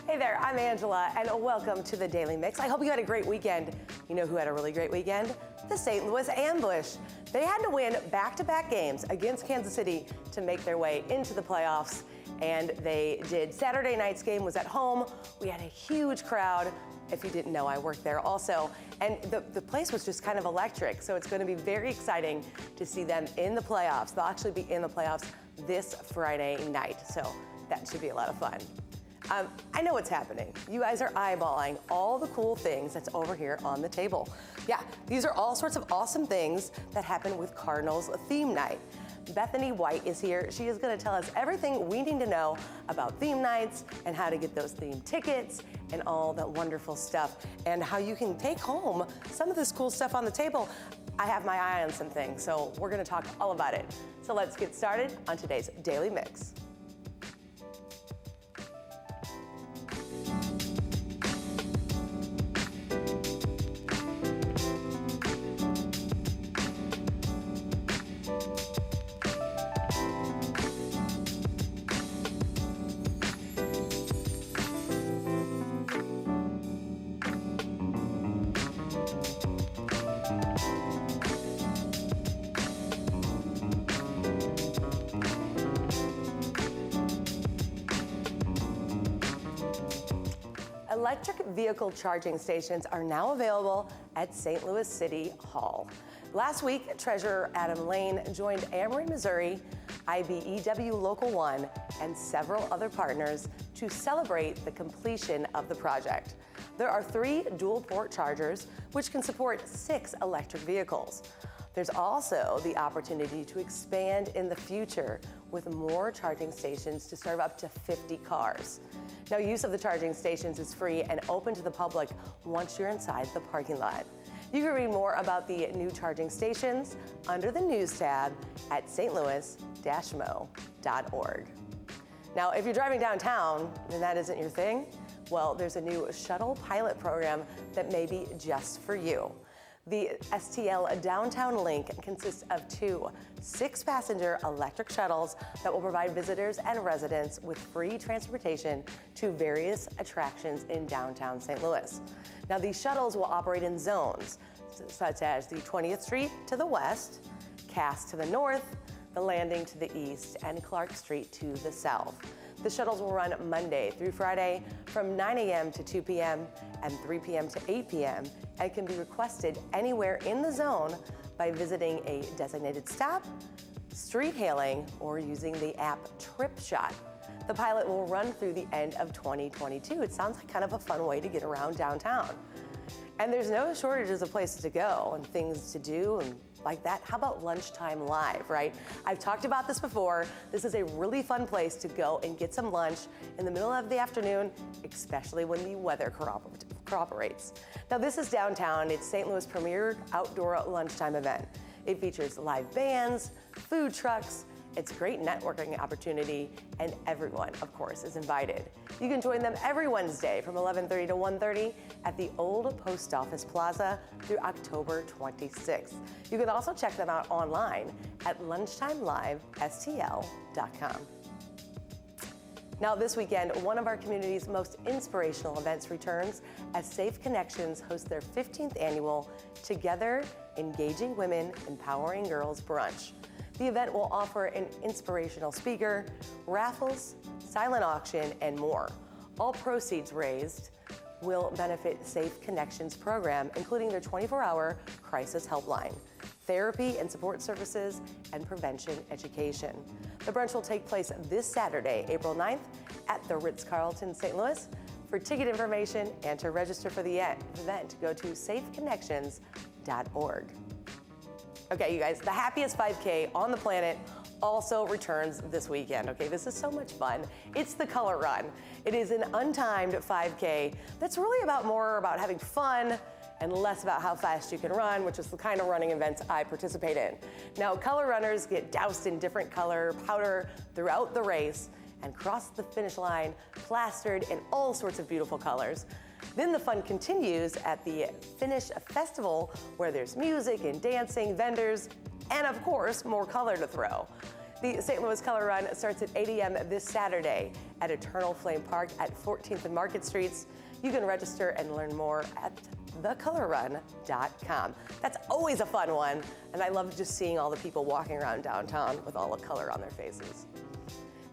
Hey there, I'm Angela, and welcome to the Daily Mix. I hope you had a great weekend. You know who had a really great weekend? The St. Louis Ambush. They had to win back-to-back games against Kansas City to make their way into the playoffs, and they did. Saturday night's game was at home. We had a huge crowd. If you didn't know, I worked there also. And the place was just kind of electric, so it's going to be very exciting to see them in the playoffs. They'll actually be in the playoffs this Friday night, so that should be a lot of fun. I know what's happening. You guys are eyeballing all the cool things that's over here on the table. Yeah, these are all sorts of awesome things that happen with Cardinals Theme Night. Bethany White is here. She is going to tell us everything we need to know about theme nights and how to get those theme tickets and all that wonderful stuff and how you can take home some of this cool stuff on the table. I have my eye on some things, so we're going to talk all about it. So let's get started on today's Daily Mix. Electric vehicle charging stations are now available at St. Louis City Hall. Last week, Treasurer Adam Lane joined Amory, Missouri, IBEW Local 1, and several other partners to celebrate the completion of the project. There are 3 dual-port chargers, which can support 6 electric vehicles. There's also the opportunity to expand in the future with more charging stations to serve up to 50 cars. Now, use of the charging stations is free and open to the public once you're inside the parking lot. You can read more about the new charging stations under the News tab at stlouis-mo.org. Now, if you're driving downtown and that isn't your thing, well, there's a new Shuttle pilot program that may be just for you. The STL Downtown Link consists of 2 6-passenger electric shuttles that will provide visitors and residents with free transportation to various attractions in downtown St. Louis. Now, these shuttles will operate in zones, such as the 20th Street to the west, Cass to the north, the Landing to the east, and Clark Street to the south. The shuttles will run Monday through Friday from 9 a.m. to 2 p.m. and 3 p.m. to 8 p.m. and can be requested anywhere in the zone by visiting a designated stop, street hailing, or using the app TripShot. The pilot will run through the end of 2022. It sounds like kind of a fun way to get around downtown. And there's no shortages of places to go and things to do and like that. How about Lunchtime Live, right? I've talked about this before. This is a really fun place to go and get some lunch in the middle of the afternoon, especially when the weather cooperates. Now, this is downtown. It's St. Louis' premier outdoor lunchtime event. It features live bands, food trucks. It's a great networking opportunity, and everyone, of course, is invited. You can join them every Wednesday from 11:30 to 1:30 at the Old Post Office Plaza through October 26th. You can also check them out online at lunchtimelivestl.com. Now, this weekend, one of our community's most inspirational events returns as Safe Connections hosts their 15th annual Together Engaging Women, Empowering Girls brunch. The event will offer an inspirational speaker, raffles, silent auction, and more. All proceeds raised will benefit Safe Connections program, including their 24-hour crisis helpline, therapy and support services, and prevention education. The brunch will take place this Saturday, April 9th, at the Ritz-Carlton, St. Louis. For ticket information and to register for the event, go to safeconnections.org. Okay, you guys, the happiest 5K on the planet also returns this weekend. Okay, this is so much fun. It's the Color Run. It is an untimed 5K that's really more about having fun and less about how fast you can run, which is the kind of running events I participate in. Now, color runners get doused in different color powder throughout the race and cross the finish line plastered in all sorts of beautiful colors. Then the fun continues at the Finish Festival, where there's music and dancing, vendors, and of course, more color to throw. The St. Louis Color Run starts at 8 a.m. this Saturday at Eternal Flame Park at 14th and Market Streets. You can register and learn more at thecolorrun.com. That's always a fun one, and I love just seeing all the people walking around downtown with all the color on their faces.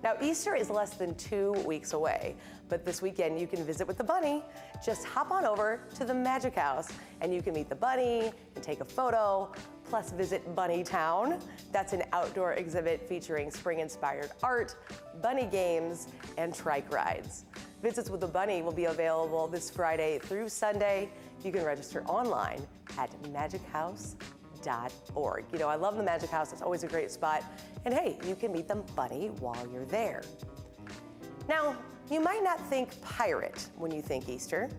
Now, Easter is less than 2 weeks away, but this weekend you can visit with the bunny. Just hop on over to the Magic House and you can meet the bunny and take a photo, plus visit Bunny Town. That's an outdoor exhibit featuring spring-inspired art, bunny games, and trike rides. Visits with the bunny will be available this Friday through Sunday. You can register online at magichouse.org. You know, I love the Magic House. It's always a great spot. And hey, you can meet the bunny while you're there. Now, you might not think pirate when you think Easter,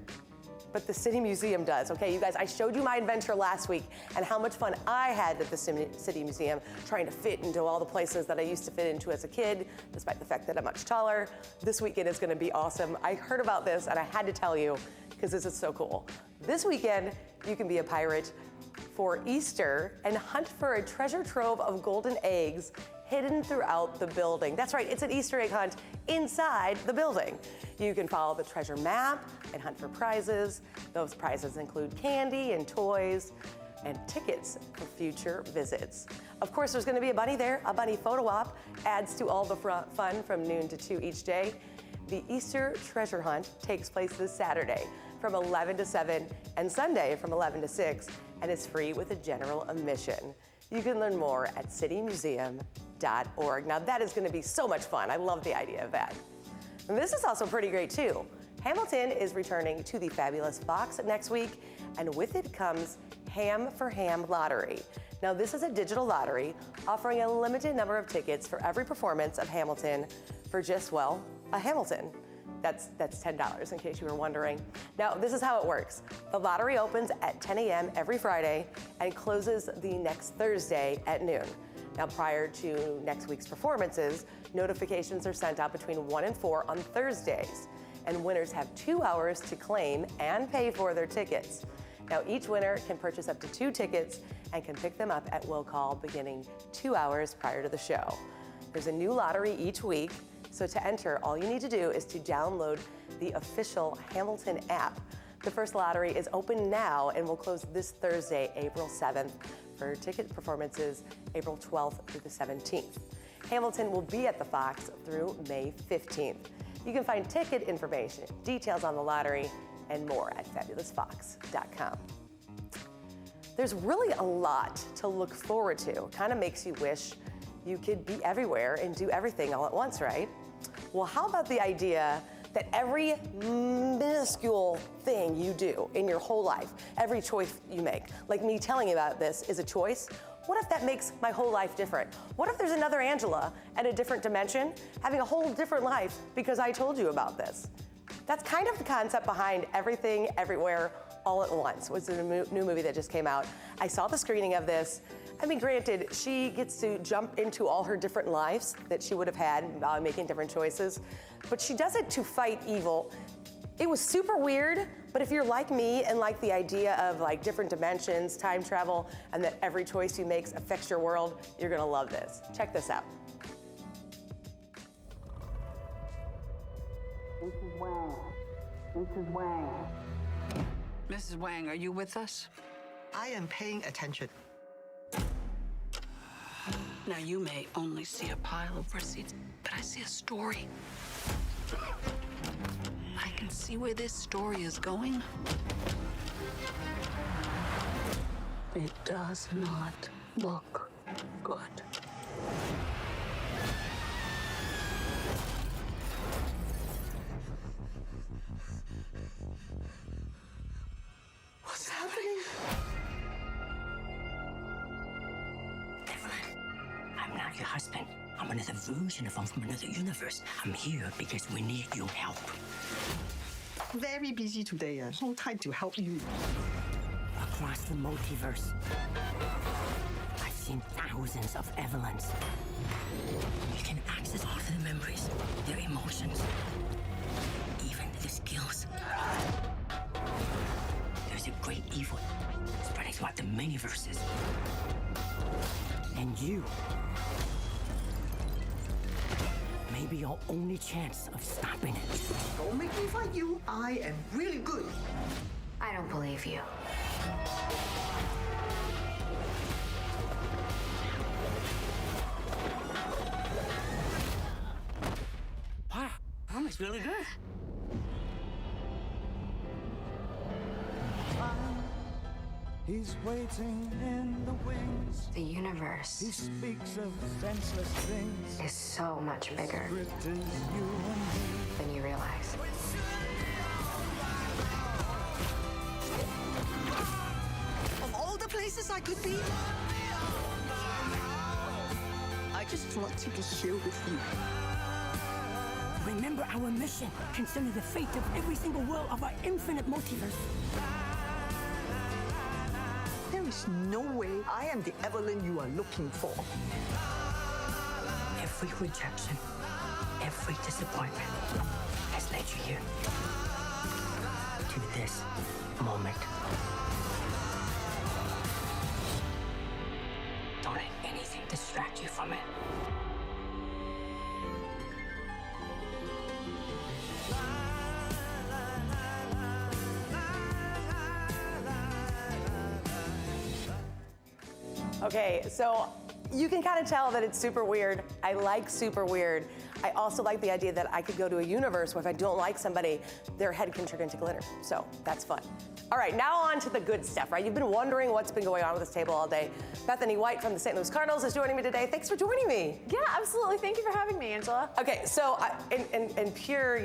but the City Museum does. Okay, you guys, I showed you my adventure last week and how much fun I had at the City Museum trying to fit into all the places that I used to fit into as a kid, despite the fact that I'm much taller. This weekend is gonna be awesome. I heard about this and I had to tell you because this is so cool. This weekend, you can be a pirate for Easter and hunt for a treasure trove of golden eggs hidden throughout the building. That's right, it's an Easter egg hunt inside the building. You can follow the treasure map and hunt for prizes. Those prizes include candy and toys and tickets for future visits. Of course, there's gonna be a bunny there. A bunny photo op adds to all the fun from noon to 2 each day. The Easter treasure hunt takes place this Saturday from 11 to 7 and Sunday from 11 to 6, and is free with a general admission. You can learn more at citymuseum.org. Now that is going to be so much fun. I love the idea of that. And this is also pretty great too. Hamilton is returning to the Fabulous Fox next week, and with it comes Ham for Ham Lottery. Now this is a digital lottery offering a limited number of tickets for every performance of Hamilton for just, well, a Hamilton. That's $10 in case you were wondering. Now, this is how it works. The lottery opens at 10 a.m. every Friday and closes the next Thursday at noon. Now, prior to next week's performances, notifications are sent out between 1 and 4 on Thursdays, and winners have 2 hours to claim and pay for their tickets. Now, each winner can purchase up to 2 tickets and can pick them up at will call beginning 2 hours prior to the show. There's a new lottery each week. So to enter, all you need to do is to download the official Hamilton app. The first lottery is open now and will close this Thursday, April 7th, for ticket performances April 12th through the 17th. Hamilton will be at the Fox through May 15th. You can find ticket information, details on the lottery, and more at fabulousfox.com. There's really a lot to look forward to. Kind of makes you wish you could be everywhere and do everything all at once, right? Well, how about the idea that every minuscule thing you do in your whole life, every choice you make, like me telling you about this, is a choice? What if that makes my whole life different? What if there's another Angela at a different dimension having a whole different life because I told you about this? That's kind of the concept behind Everything, Everywhere, All at Once, which is a new movie that just came out. I saw the screening of this. I mean, granted, she gets to jump into all her different lives that she would have had making different choices, but she does it to fight evil. It was super weird, but if you're like me and like the idea of like different dimensions, time travel, and that every choice you make affects your world, you're gonna love this. Check this out. Mrs. Wang. Mrs. Wang. Mrs. Wang, are you with us? I am paying attention. Now, you may only see a pile of receipts, but I see a story. I can see where this story is going. It does not look good. What's happening? I'm not your husband. I'm another version of him from another universe. I'm here because we need your help. Very busy today. No time to help you. Across the multiverse, I've seen thousands of Evelyns. You can access all of their memories, their emotions, even their skills. There's a great evil spreading throughout the many verses. And you may be your only chance of stopping it. Don't make me fight you. I am really good. I don't believe you. Wow, that looks really good. He's waiting in the wings. The He universe speaks of senseless things. is so much bigger Script is you and me. than you realize. Of all the places I could be, I just wanted to share with you. Remember our mission. Consider the fate of every single world of our infinite multiverse. There is no way I am the Evelyn you are looking for. Every rejection, every disappointment has led you here. To this moment. Don't let anything distract you from it. Okay, so you can kind of tell that it's super weird. I like super weird. I also like the idea that I could go to a universe where if I don't like somebody, their head can turn into glitter. So that's fun. All right, now on to the good stuff, right? You've been wondering what's been going on with this table all day. Bethany White from the St. Louis Cardinals is joining me today. Thanks for joining me. Yeah, absolutely. Thank you for having me, Angela. Okay, so in pure,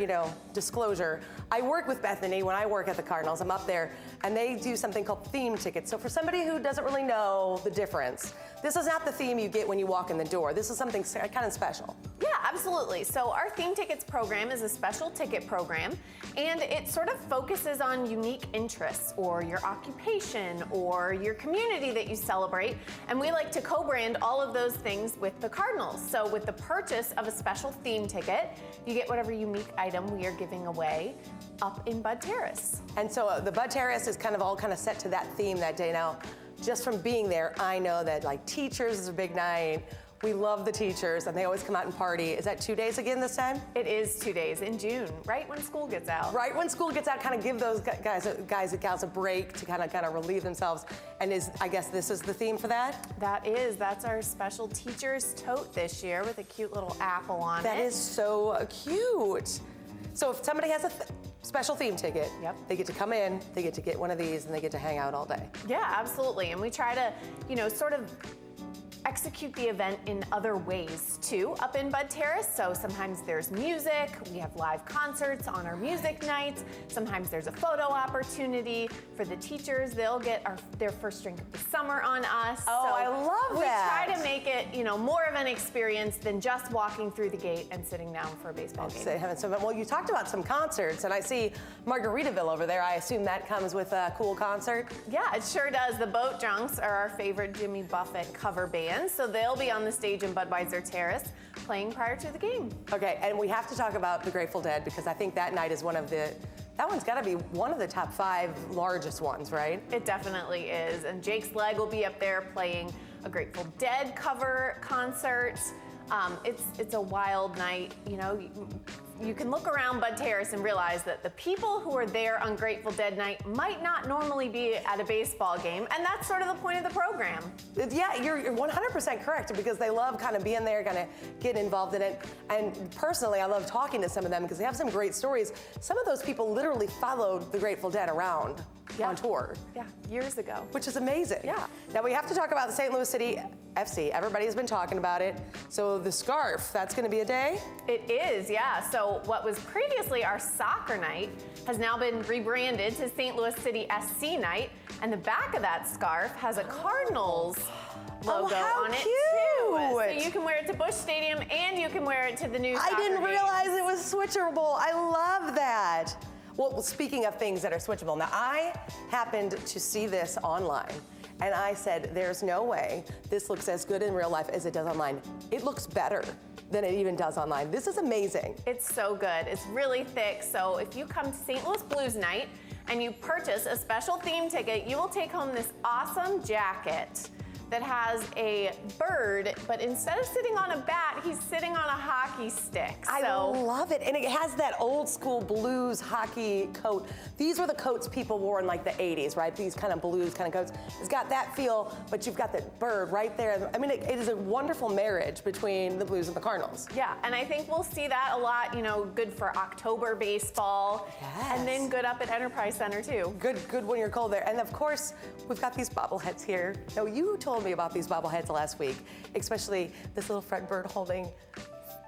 disclosure, I work with Bethany when I work at the Cardinals. I'm up there, and they do something called theme tickets. So for somebody who doesn't really know the difference, this is not the theme you get when you walk in the door. This is something kind of special. Yeah, absolutely. So our Theme Tickets program is a special ticket program, and it sort of focuses on unique interests or your occupation or your community that you celebrate. And we like to co-brand all of those things with the Cardinals. So with the purchase of a special theme ticket, you get whatever unique item we are giving away up in Bud Terrace. And so the Bud Terrace is kind of set to that theme that day. Now, just from being there, I know that teachers is a big night. We love the teachers, and they always come out and party. Is that 2 days again this time? It is 2 days in June, right when school gets out. Right when school gets out, kind of give those guys and gals a break to kind of relieve themselves. And I guess this is the theme for that? That's our special teacher's tote this year with a cute little apple on it. That is so cute. So if somebody has a special theme ticket, Yep. they get to come in, they get to get one of these, and they get to hang out all day. Yeah, absolutely. And we try to, sort of execute the event in other ways too up in Bud Terrace. So sometimes there's music, we have live concerts on our music nights. Sometimes there's a photo opportunity for the teachers. They'll get their first drink of the summer on us. Oh, So I love that. We try to make it, more of an experience than just walking through the gate and sitting down for a baseball game. Well, you talked about some concerts, and I see Margaritaville over there. I assume that comes with a cool concert? Yeah, it sure does. The Boat Drunks are our favorite Jimmy Buffett cover band. So they'll be on the stage in Budweiser Terrace playing prior to the game. Okay, and we have to talk about the Grateful Dead because I think that night is that one's got to be one of the top 5 largest ones, right? It definitely is. And Jake's Leg will be up there playing a Grateful Dead cover concert. It's a wild night, You can look around Bud Terrace and realize that the people who are there on Grateful Dead night might not normally be at a baseball game, and that's sort of the point of the program. Yeah, you're 100% correct because they love kind of being there, kind of getting involved in it. And personally, I love talking to some of them because they have some great stories. Some of those people literally followed the Grateful Dead around on tour. Yeah, years ago. Which is amazing. Yeah. Now we have to talk about the St. Louis City FC. Everybody's been talking about it. So the scarf, that's going to be a day? It is, yeah. So what was previously our soccer night has now been rebranded to St. Louis City SC night. And the back of that scarf has a Cardinals logo how on it cute. too. So you can wear it to Busch Stadium and you can wear it to the new soccer I didn't games. realize it was switchable. I love that. Well, speaking of things that are switchable, now I happened to see this online and I said, there's no way this looks as good in real life as it does online. It looks better than it even does online. This is amazing. It's so good. It's really thick. So if you come to St. Louis Blues night and you purchase a special theme ticket, you will take home this awesome jacket that has a bird, but instead of sitting on a bat, he's sitting on a hockey stick. I love it. And it has that old school blues hockey coat. These were the coats people wore in like the 80s, right? These kind of blues kind of coats. It's got that feel, but you've got that bird right there. I mean, it is a wonderful marriage between the Blues and the Cardinals. Yeah, and I think we'll see that a lot, you know, good for October baseball. Yes. And then good up at Enterprise Center too. Good when you're cold there. And of course, we've got these bobbleheads here. Now, you told me about these bobbleheads last week, especially this little Fred bird holding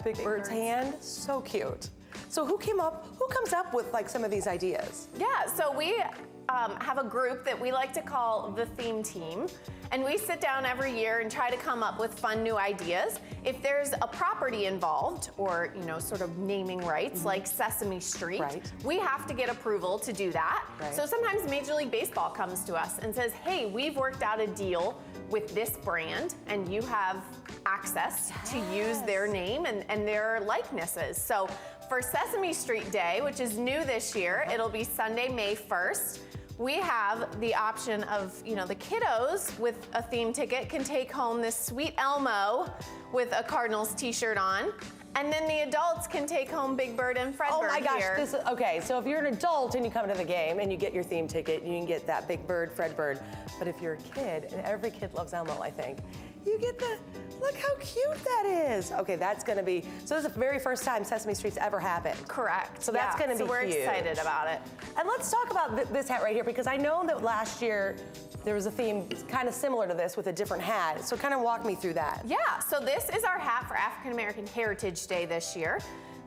Big Bird's hand. So cute. So who comes up with like some of these ideas? Yeah, so we have a group that we like to call the theme team, and we sit down every year and try to come up with fun new ideas. If there's a property involved, or you know, sort of naming rights, like Sesame Street, we have to get approval to do that. So sometimes Major League Baseball comes to us and says, hey, we've worked out a deal with this brand, and you have access to use their name and their likenesses. So for Sesame Street Day, which is new this year, it'll be Sunday, May 1st. We have the option of, you know, the kiddos with a theme ticket can take home this sweet Elmo with a Cardinals t-shirt on. And then the adults can take home Big Bird and Fred Bird. Oh my gosh, here. okay, so if you're an adult and you come to the game and you get your theme ticket, you can get that Big Bird, Fred Bird. But if you're a kid, and every kid loves Elmo, I think, you get the, look how cute that is. Okay, that's gonna be, so this is the very first time Sesame Street's ever happened. Correct. So that's gonna be So we're huge. excited about it. And let's talk about this hat right here, because I know that last year there was a theme kind of similar to this with a different hat. So kind of walk me through that. Yeah, so this is our hat for African American Heritage Day this year.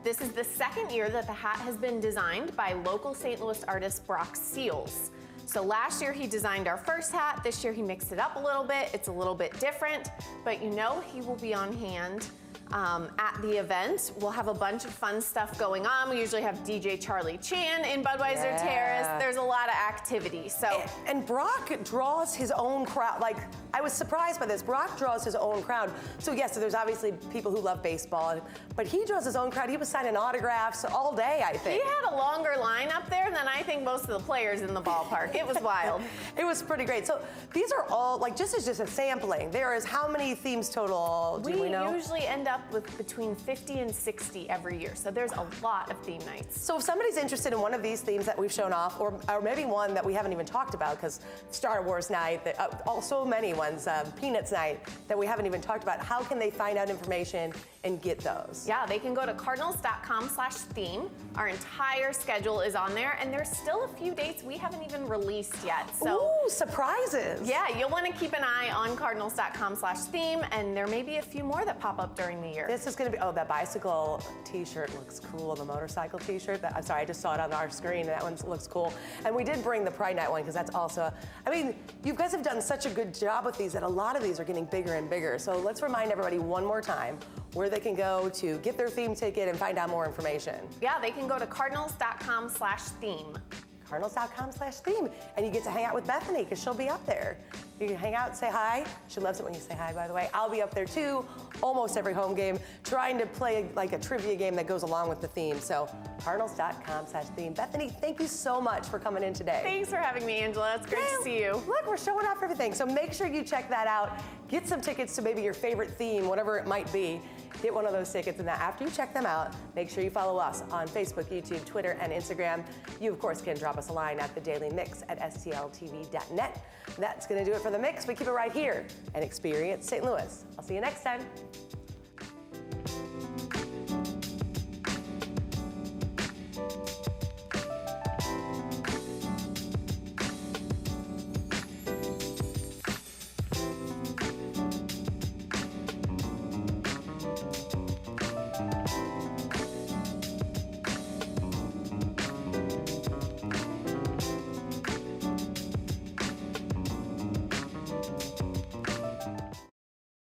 This is the second year that the hat has been designed by local St. Louis artist Brock Seals. So last year he designed our first hat. This year he mixed it up a little bit. It's a little bit different, but you know he will be on hand at the event. We'll have a bunch of fun stuff going on. We usually have DJ Charlie Chan in Budweiser Terrace. There's a lot of activity. So and Brock draws his own crowd. Like, I was surprised by this. Brock draws his own crowd. So yes, so there's obviously people who love baseball, but he draws his own crowd. He was signing autographs all day, I think. He had a longer line up there than I think most of the players in the ballpark. It was wild. It was pretty great. So these are all, like, just a sampling. There is how many themes total, do we know? We usually end up with between 50 and 60 every year. So there's a lot of theme nights. So if somebody's interested in one of these themes that we've shown off, or maybe one that we haven't even talked about, because Star Wars night, so many ones, Peanuts night, that we haven't even talked about, how can they find out information and get those? Yeah, they can go to cardinals.com/theme. Our entire schedule is on there, and there's still a few dates we haven't even released yet. So, ooh, surprises. Yeah, you'll want to keep an eye on cardinals.com/theme, and there may be a few more that pop up during the year. This is going to be, oh, that bicycle t-shirt looks cool, the motorcycle t-shirt. I'm sorry, I just saw it on our screen, and that one looks cool. And we did bring the Pride Night one, because that's also, I mean, you guys have done such a good job with these that a lot of these are getting bigger and bigger. So let's remind everybody one more time where they can go to get their theme ticket and find out more information. Yeah, they can go to cardinals.com/theme. Cardinals.com/theme, and you get to hang out with Bethany, because she'll be up there. You can hang out, say hi. She loves it when you say hi, by the way. I'll be up there too, almost every home game, trying to play like a trivia game that goes along with the theme. So cardinals.com/theme. Bethany, thank you so much for coming in today. Thanks for having me, Angela. It's great to see you. Look, we're showing off everything. So make sure you check that out. Get some tickets to maybe your favorite theme, whatever it might be. Get one of those tickets, and after you check them out, make sure you follow us on Facebook, YouTube, Twitter, and Instagram. You, of course, can drop us a line at thedailymix@stltv.net. That's going to do it for The Mix. We keep it right here and experience St. Louis. I'll see you next time.